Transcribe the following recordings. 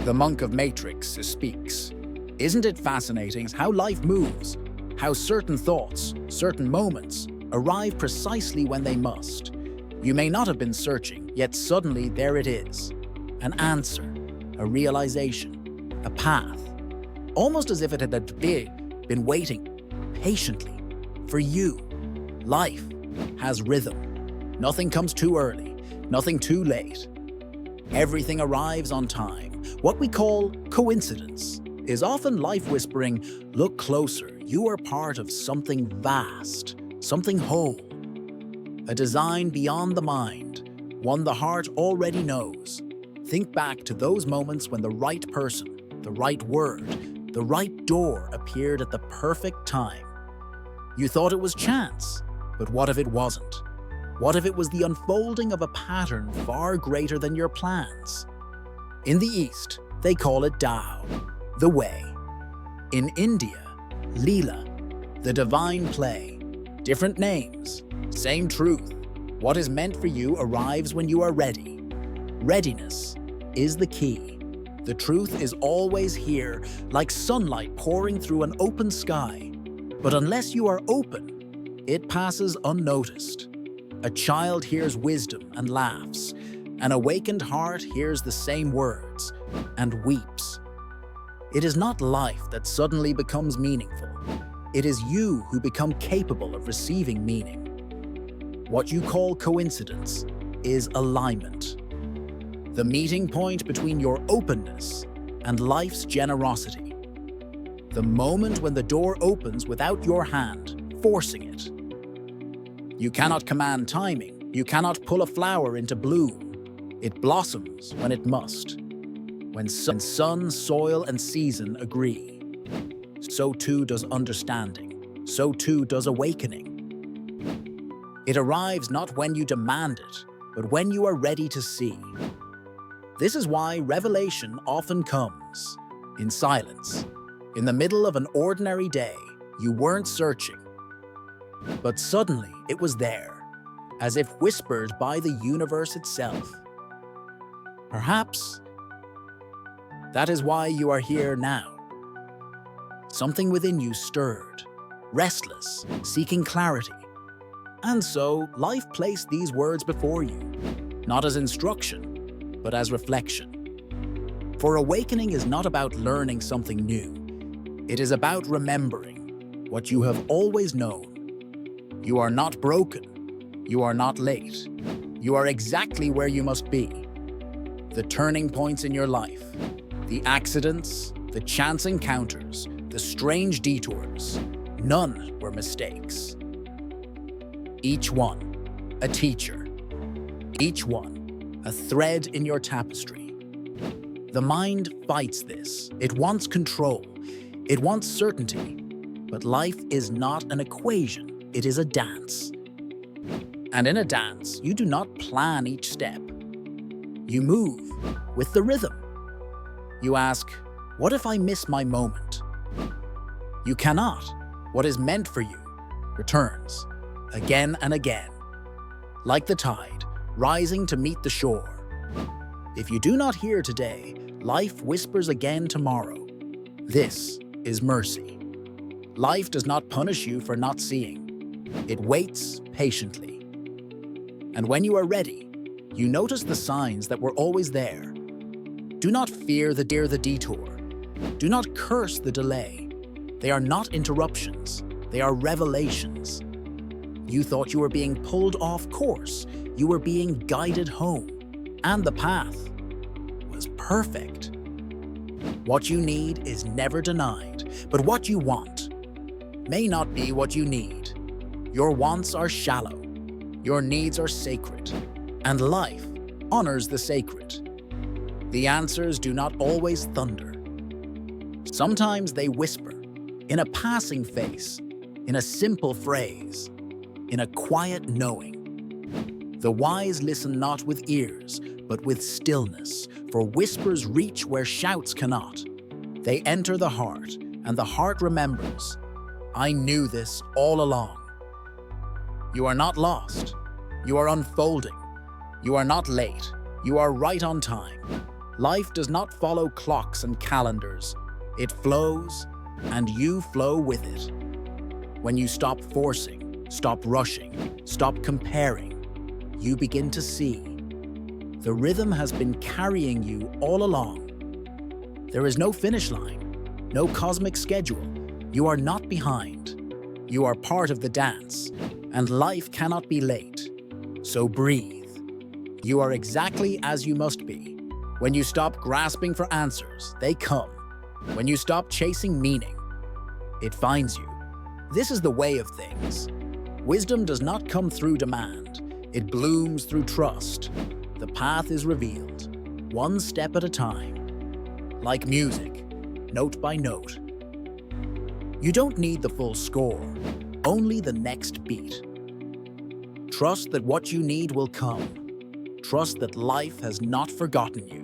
The monk of Matrix speaks. Isn't it fascinating how life moves? How certain thoughts, certain moments, arrive precisely when they must. You may not have been searching, yet suddenly there it is. An answer, a realization, a path. Almost as if it had been waiting patiently for you. Life has rhythm. Nothing comes too early, nothing too late. Everything arrives on time. What we call coincidence is often life whispering, look closer, you are part of something vast, something whole. A design beyond the mind, one the heart already knows. Think back to those moments when the right person, the right word, the right door appeared at the perfect time. You thought it was chance, but what if it wasn't? What if it was the unfolding of a pattern far greater than your plans? In the East, they call it Tao, the way. In India, Leela, the divine play. Different names, same truth. What is meant for you arrives when you are ready. Readiness is the key. The truth is always here, like sunlight pouring through an open sky. But unless you are open, it passes unnoticed. A child hears wisdom and laughs. An awakened heart hears the same words and weeps. It is not life that suddenly becomes meaningful. It is you who become capable of receiving meaning. What you call coincidence is alignment. The meeting point between your openness and life's generosity. The moment when the door opens without your hand forcing it. You cannot command timing. You cannot pull a flower into bloom. It blossoms when it must. When sun, soil, and season agree. So too does understanding. So too does awakening. It arrives not when you demand it, but when you are ready to see. This is why revelation often comes in silence. In the middle of an ordinary day, you weren't searching. But suddenly it was there, as if whispered by the universe itself. Perhaps that is why you are here now. Something within you stirred, restless, seeking clarity. And so life placed these words before you, not as instruction, but as reflection. For awakening is not about learning something new. It is about remembering what you have always known. You are not broken. You are not late. You are exactly where you must be. The turning points in your life, the accidents, the chance encounters, the strange detours, none were mistakes. Each one, a teacher. Each one, a thread in your tapestry. The mind fights this. It wants control. It wants certainty. But life is not an equation. It is a dance. And in a dance, you do not plan each step. You move with the rhythm. You ask, what if I miss my moment? You cannot. What is meant for you returns again and again, like the tide rising to meet the shore. If you do not hear today, life whispers again tomorrow. This is mercy. Life does not punish you for not seeing. It waits patiently. And when you are ready, you notice the signs that were always there. Do not fear the detour. Do not curse the delay. They are not interruptions. They are revelations. You thought you were being pulled off course. You were being guided home. And the path was perfect. What you need is never denied, but what you want may not be what you need. Your wants are shallow. Your needs are sacred. And life honors the sacred. The answers do not always thunder. Sometimes they whisper, in a passing face, in a simple phrase, in a quiet knowing. The wise listen not with ears, but with stillness, for whispers reach where shouts cannot. They enter the heart, and the heart remembers. I knew this all along. You are not lost. You are unfolding. You are not late. You are right on time. Life does not follow clocks and calendars. It flows, and you flow with it. When you stop forcing, stop rushing, stop comparing, you begin to see. The rhythm has been carrying you all along. There is no finish line, no cosmic schedule. You are not behind. You are part of the dance, and life cannot be late. So breathe. You are exactly as you must be. When you stop grasping for answers, they come. When you stop chasing meaning, it finds you. This is the way of things. Wisdom does not come through demand. It blooms through trust. The path is revealed, one step at a time. Like music, note by note. You don't need the full score, only the next beat. Trust that what you need will come. Trust that life has not forgotten you.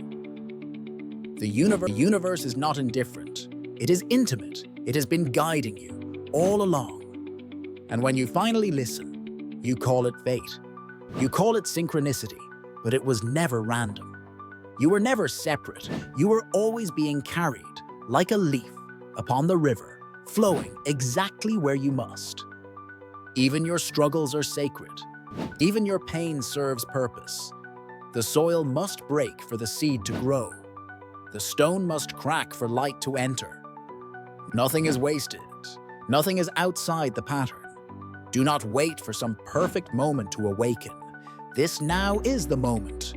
The universe is not indifferent. It is intimate. It has been guiding you all along. And when you finally listen, you call it fate. You call it synchronicity, but it was never random. You were never separate. You were always being carried, like a leaf, upon the river, flowing exactly where you must. Even your struggles are sacred. Even your pain serves purpose. The soil must break for the seed to grow. The stone must crack for light to enter. Nothing is wasted. Nothing is outside the pattern. Do not wait for some perfect moment to awaken. This now is the moment.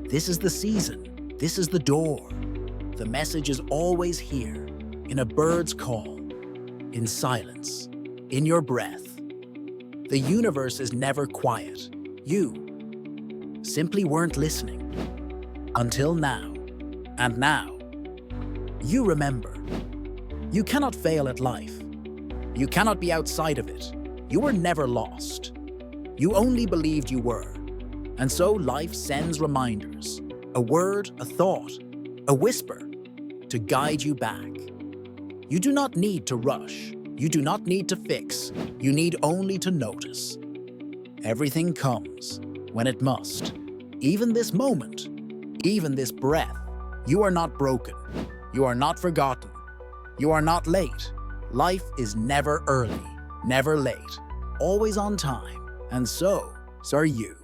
This is the season. This is the door. The message is always here, in a bird's call, in silence, in your breath. The universe is never quiet. You simply weren't listening. Until now. And now, you remember. You cannot fail at life. You cannot be outside of it. You were never lost. You only believed you were. And so life sends reminders, a word, a thought, a whisper, to guide you back. You do not need to rush. You do not need to fix. You need only to notice. Everything comes when it must. Even this moment, even this breath. You are not broken. You are not forgotten. You are not late. Life is never early, never late, always on time, and so are you.